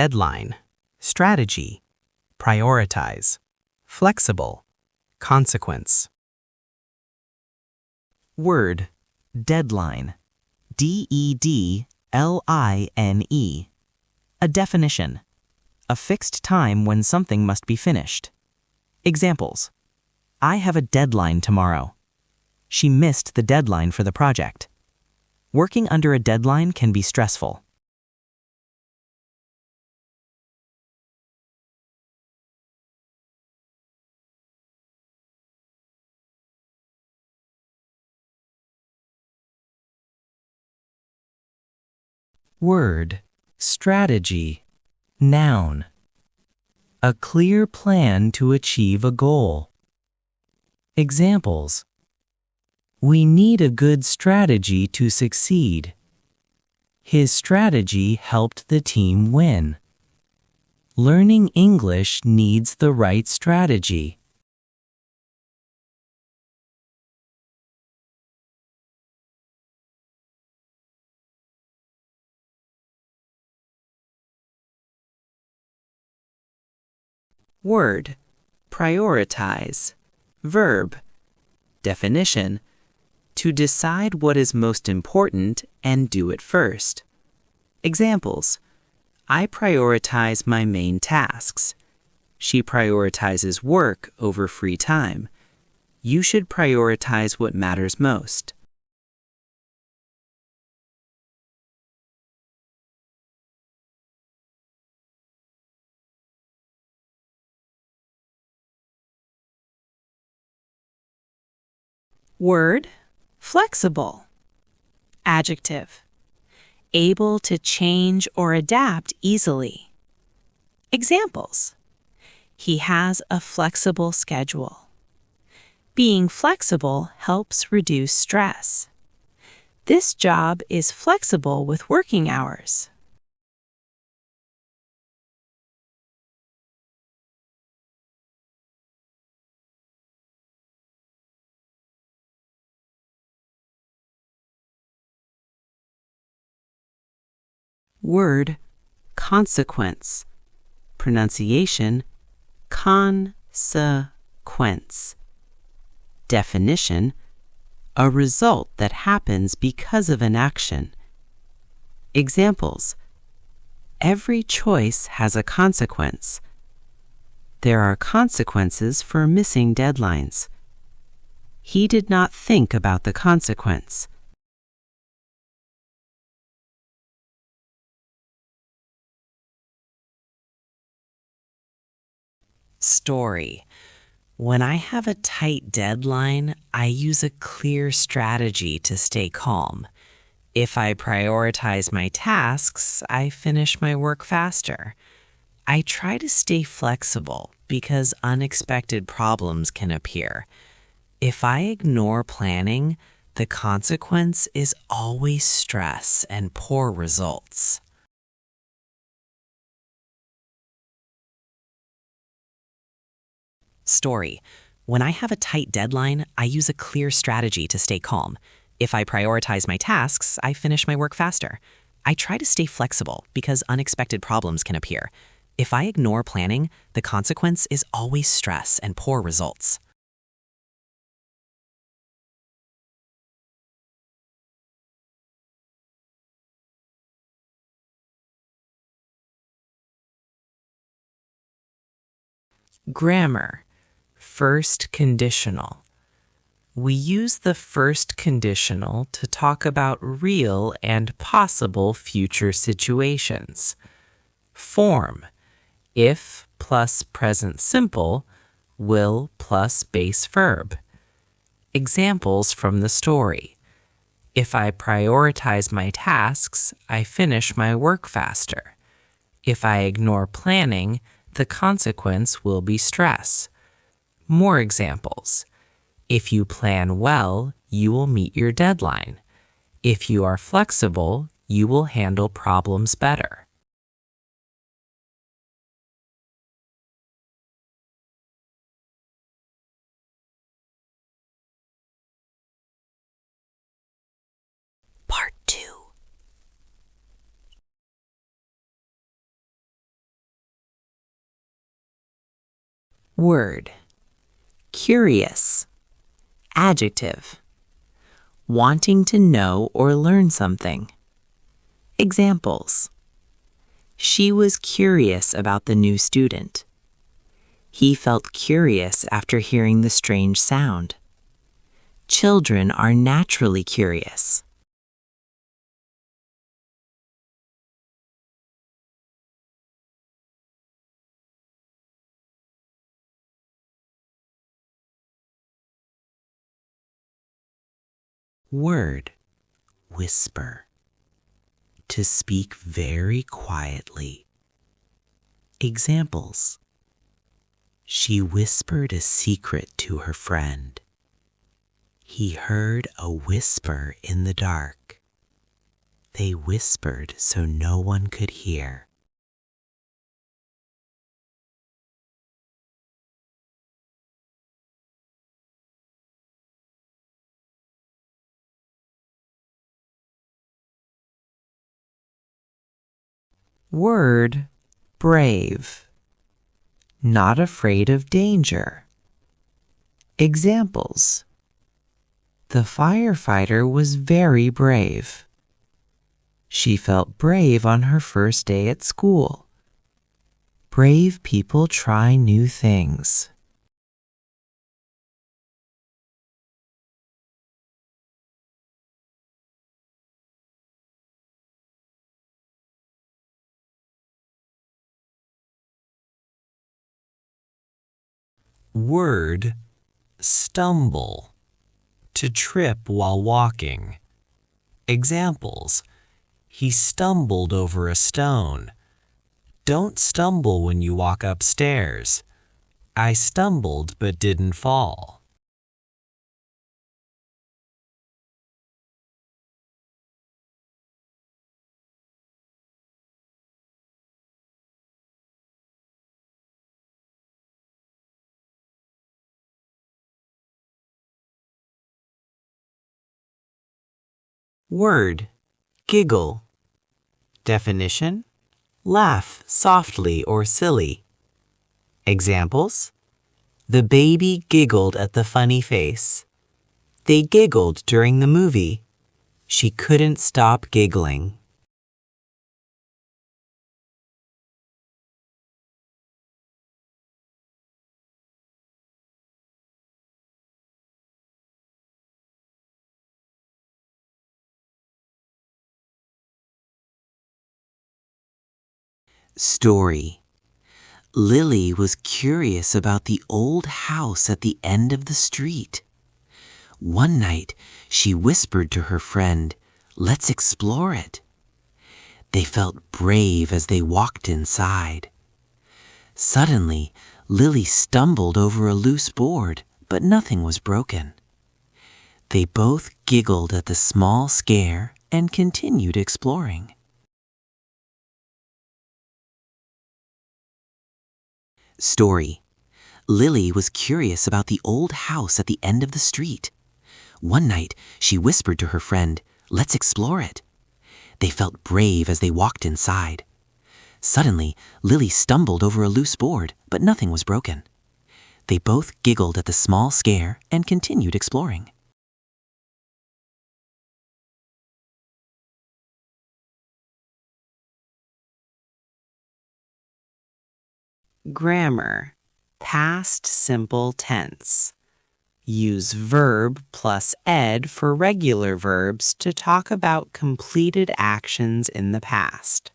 deadline, strategy, prioritize, flexible, consequence. Word, deadline. D-E-D-L-I-N-E. A definition. A fixed time when something must be finished. Examples. I have a deadline tomorrow. She missed the deadline for the project. Working under a deadline can be stressful. Word, strategy. Noun. A clear plan to achieve a goal. Examples. We need a good strategy to succeed. His strategy helped the team win. Learning English needs the right strategy. Word, prioritize. Verb, definition. To decide what is most important and do it first. Examples. I prioritize my main tasks. She prioritizes work over free time. You should prioritize what matters most. Word, flexible. Adjective, able to change or adapt easily. Examples. He has a flexible schedule. Being flexible helps reduce stress. This job is flexible with working hours. Word, consequence. Pronunciation, consequence. Definition, a result that happens because of an action. Examples. Every choice has a consequence. There are consequences for missing deadlines. He did not think about the consequence. Story. When I have a tight deadline, I use a clear strategy to stay calm. If I prioritize my tasks, I finish my work faster. I try to stay flexible because unexpected problems can appear. If I ignore planning, the consequence is always stress and poor results. Story. When I have a tight deadline, I use a clear strategy to stay calm. If I prioritize my tasks, I finish my work faster. I try to stay flexible because unexpected problems can appear. If I ignore planning, the consequence is always stress and poor results. Grammar. First conditional. We use the first conditional to talk about real and possible future situations. Form. If plus present simple, will plus base verb. Examples from the story. If I prioritize my tasks, I finish my work faster. If I ignore planning, the consequence will be stress. More examples. If you plan well, you will meet your deadline. If you are flexible, you will handle problems better. Word. Curious. Adjective. Wanting to know or learn something. Examples. She was curious about the new student. He felt curious after hearing the strange sound. Children are naturally curious. Word. Whisper. To speak very quietly. Examples. She whispered a secret to her friend. He heard a whisper in the dark. They whispered so no one could hear. Word. Brave. Not afraid of danger. Examples. The firefighter was very brave. She felt brave on her first day at school. Brave people try new things. Word. Stumble. To trip while walking. Examples. He stumbled over a stone. Don't stumble when you walk upstairs. I stumbled but didn't fall. Word. Giggle. Definition. Laugh softly or silly. Examples. The baby giggled at the funny face. They giggled during the movie. She couldn't stop giggling. Story. Lily was curious about the old house at the end of the street. One night, she whispered to her friend, "Let's explore it." They felt brave as they walked inside. Suddenly, Lily stumbled over a loose board, but nothing was broken. They both giggled at the small scare and continued exploring. Story. Lily was curious about the old house at the end of the street. One night, she whispered to her friend, "Let's explore it." They felt brave as they walked inside. Suddenly, Lily stumbled over a loose board, but nothing was broken. They both giggled at the small scare and continued exploring. Grammar. Past simple tense. Use verb plus ed for regular verbs to talk about completed actions in the past.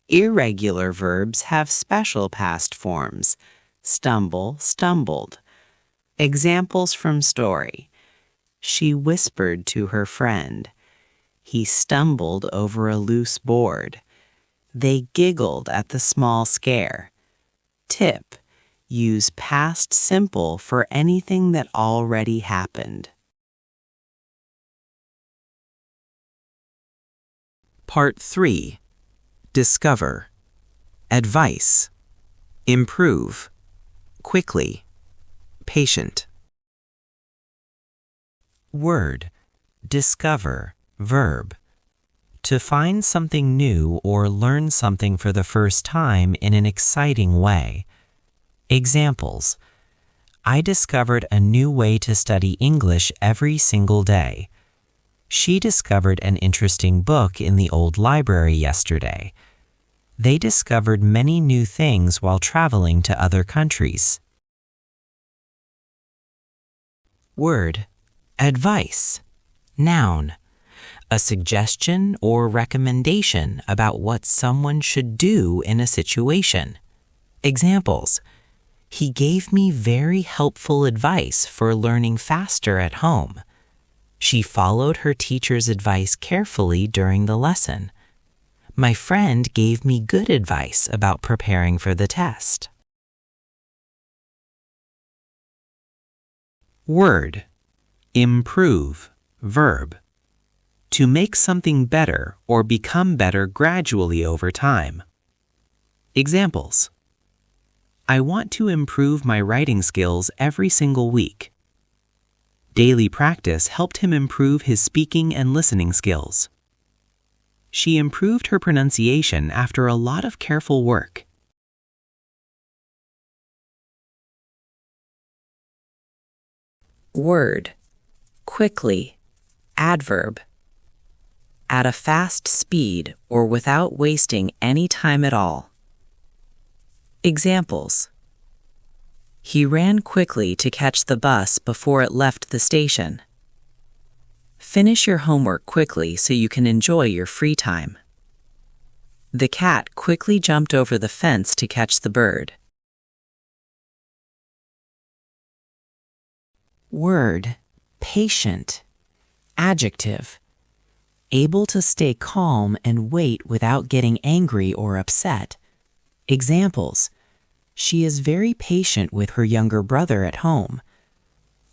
Irregular verbs have special past forms. Stumble, stumbled. Examples from story. She whispered to her friend. He stumbled over a loose board. They giggled at the small scare. Tip. Use past simple for anything that already happened. Part 3. Discover. Advice. Improve. Quickly. Patient. Word. Discover. Verb. To find something new or learn something for the first time in an exciting way. Examples: I discovered a new way to study English every single day. She discovered an interesting book in the old library yesterday. They discovered many new things while traveling to other countries. Word: advice. Noun: a suggestion or recommendation about what someone should do in a situation. Examples: he gave me very helpful advice for learning faster at home. She followed her teacher's advice carefully during the lesson. My friend gave me good advice about preparing for the test. Word: improve, verb. To make something better or become better gradually over time. Examples: I want to improve my writing skills every single week. Daily practice helped him improve his speaking and listening skills. She improved her pronunciation after a lot of careful work. Word: quickly, adverb. At a fast speed or without wasting any time at all. Examples: he ran quickly to catch the bus before it left the station. Finish your homework quickly so you can enjoy your free time. The cat quickly jumped over the fence to catch the bird. Word: patient, adjective. Able to stay calm and wait without getting angry or upset. Examples: she is very patient with her younger brother at home.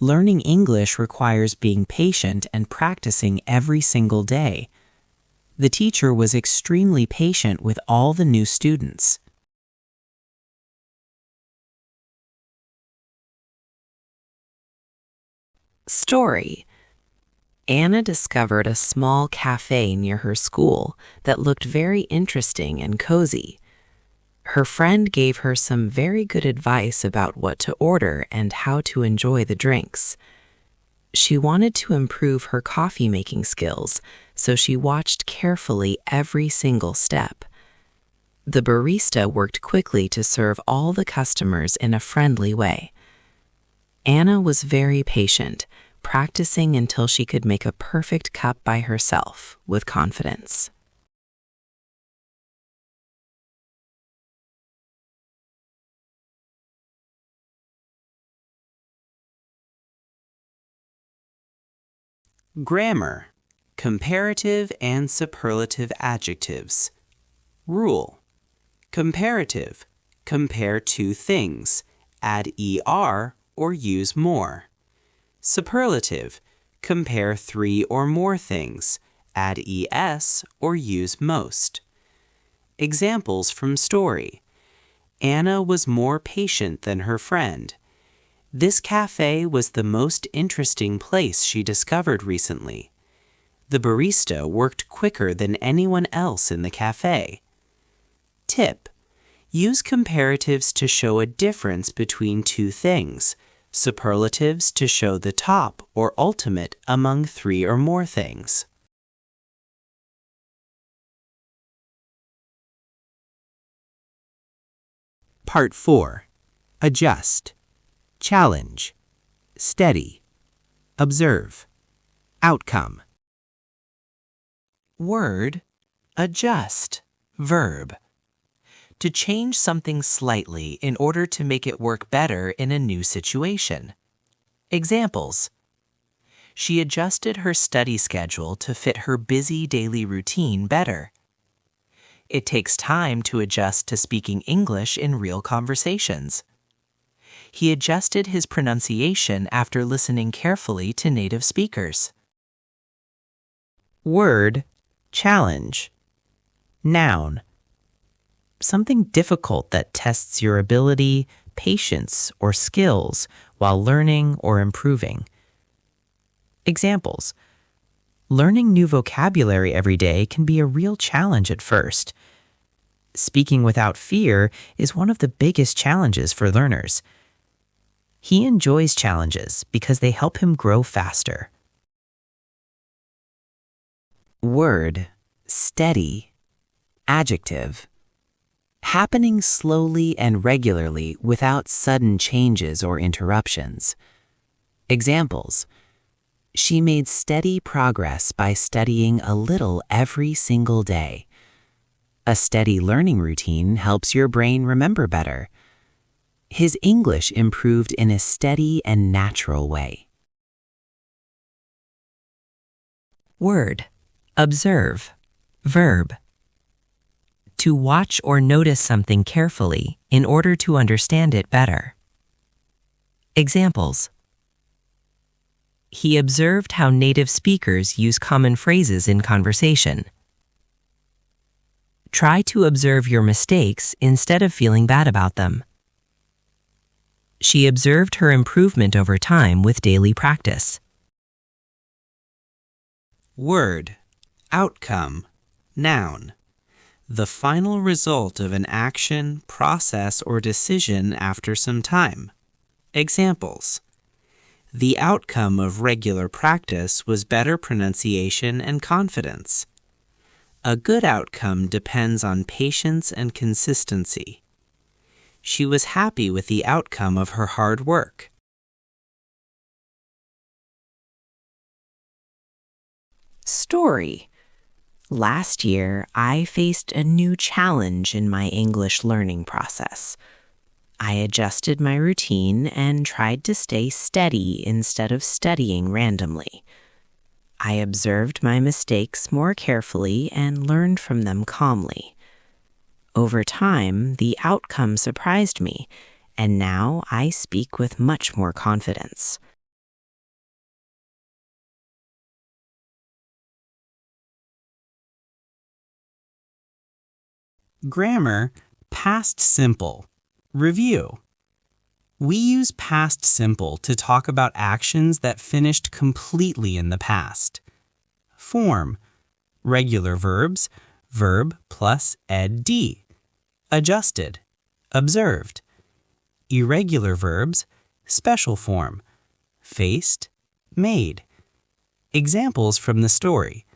Learning English requires being patient and practicing every single day. The teacher was extremely patient with all the new students. Story: Anna discovered a small cafe near her school that looked very interesting and cozy. Her friend gave her some very good advice about what to order and how to enjoy the drinks. She wanted to improve her coffee-making skills, so she watched carefully every single step. The barista worked quickly to serve all the customers in a friendly way. Anna was very patient, practicing until she could make a perfect cup by herself with confidence. Grammar: comparative and superlative adjectives. Rule: comparative: compare two things, add er or use more. Superlative: compare three or more things, add es or use most. Examples from story: Anna was more patient than her friend. This cafe was the most interesting place she discovered recently. The barista worked quicker than anyone else in the cafe. Tip: use comparatives to show a difference between two things, superlatives to show the top or ultimate among three or more things. Part 4. Adjust. Challenge. Steady. Observe. Outcome. Word: adjust, verb. To change something slightly in order to make it work better in a new situation. Examples: she adjusted her study schedule to fit her busy daily routine better. It takes time to adjust to speaking English in real conversations. He adjusted his pronunciation after listening carefully to native speakers. Word: challenge. Noun: something difficult that tests your ability, patience, or skills while learning or improving. Examples: learning new vocabulary every day can be a real challenge at first. Speaking without fear is one of the biggest challenges for learners. He enjoys challenges because they help him grow faster. Word, steady. Adjective. Happening slowly and regularly without sudden changes or interruptions. Examples. She made steady progress by studying a little every single day. A steady learning routine helps your brain remember better. His English improved in a steady and natural way. Word, observe. Verb. To watch or notice something carefully in order to understand it better. Examples. He observed how native speakers use common phrases in conversation. Try to observe your mistakes instead of feeling bad about them. She observed her improvement over time with daily practice. Word, outcome, noun. The final result of an action, process, or decision after some time. Examples. The outcome of regular practice was better pronunciation and confidence. A good outcome depends on patience and consistency. She was happy with the outcome of her hard work. Story. Last year, I faced a new challenge in my English learning process. I adjusted my routine and tried to stay steady instead of studying randomly. I observed my mistakes more carefully and learned from them calmly. Over time, the outcome surprised me, and now I speak with much more confidence. Grammar, past simple. Review. We use past simple to talk about actions that finished completely in the past. Form. Regular verbs, verb plus ed. Adjusted. Observed. Irregular verbs, special form. Faced. Made. Examples from the story.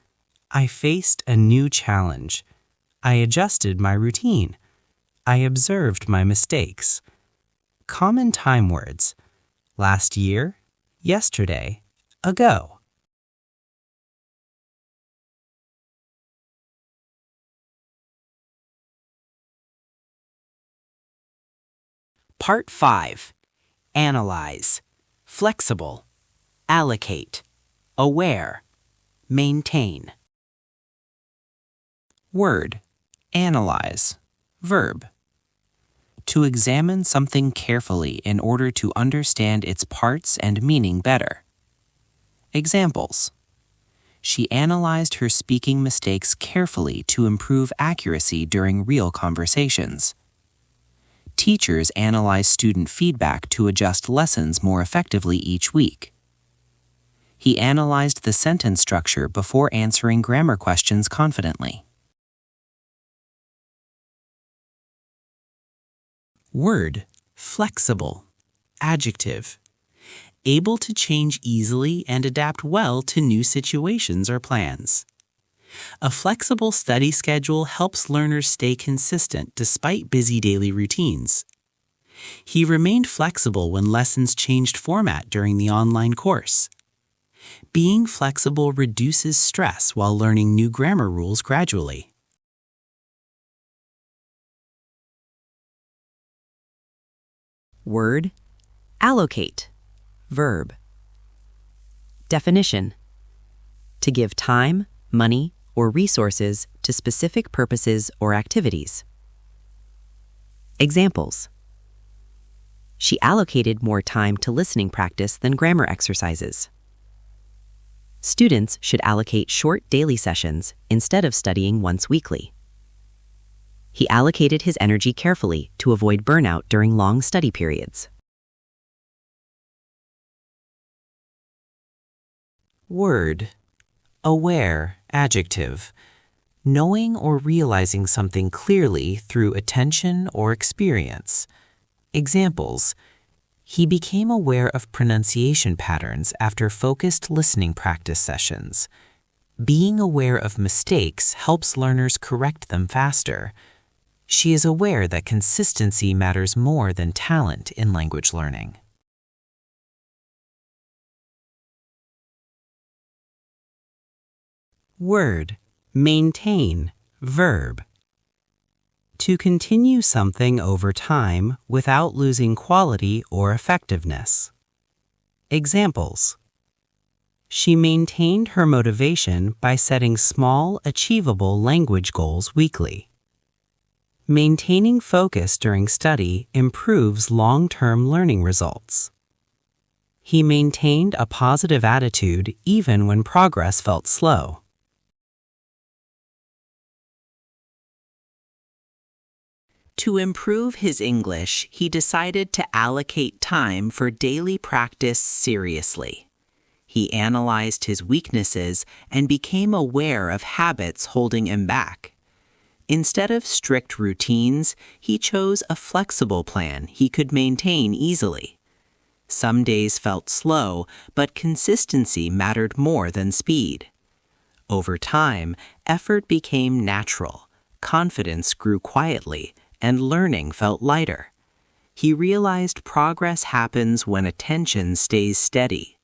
I faced a new challenge. I adjusted my routine. I observed my mistakes. Common time words. Last year, yesterday, ago. Part 5. Analyze. Flexible. Allocate. Aware. Maintain. Word. Analyze. Verb. To examine something carefully in order to understand its parts and meaning better. Examples. She analyzed her speaking mistakes carefully to improve accuracy during real conversations. Teachers analyze student feedback to adjust lessons more effectively each week. He analyzed the sentence structure before answering grammar questions confidently. Word, flexible. Adjective. Able to change easily and adapt well to new situations or plans. A flexible study schedule helps learners stay consistent despite busy daily routines. He remained flexible when lessons changed format during the online course. Being flexible reduces stress while learning new grammar rules gradually. Word, allocate. Verb. Definition. To give time, money, or resources to specific purposes or activities. Examples. She allocated more time to listening practice than grammar exercises. Students should allocate short daily sessions instead of studying once weekly. He allocated his energy carefully to avoid burnout during long study periods. Word. Aware. Adjective. knowing or realizing something clearly through attention or experience. Examples: he became aware of pronunciation patterns after focused listening practice sessions. Being aware of mistakes helps learners correct them faster. She is aware that consistency matters more than talent in language learning. Word: maintain, verb. To continue something over time without losing quality or effectiveness. Examples: she maintained her motivation by setting small, achievable language goals weekly. Maintaining focus during study improves long-term learning results. He maintained a positive attitude even when progress felt slow. To improve his English, he decided to allocate time for daily practice seriously. He analyzed his weaknesses and became aware of habits holding him back. Instead of strict routines, he chose a flexible plan he could maintain easily. Some days felt slow, but consistency mattered more than speed. Over time, effort became natural, confidence grew quietly, and learning felt lighter. He realized progress happens when attention stays steady.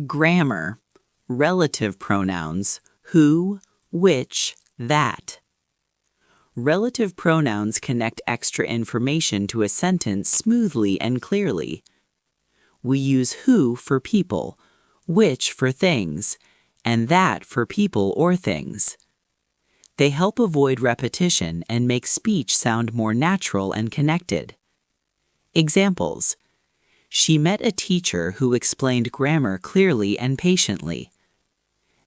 Grammar: relative pronouns who, which, that. Relative pronouns connect extra information to a sentence smoothly and clearly. We use who for people, which for things, and that for people or things. They help avoid repetition and make speech sound more natural and connected. Examples: she met a teacher who explained grammar clearly and patiently.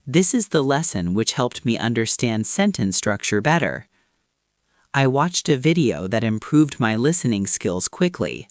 This is the lesson which helped me understand sentence structure better. I watched a video that improved my listening skills quickly.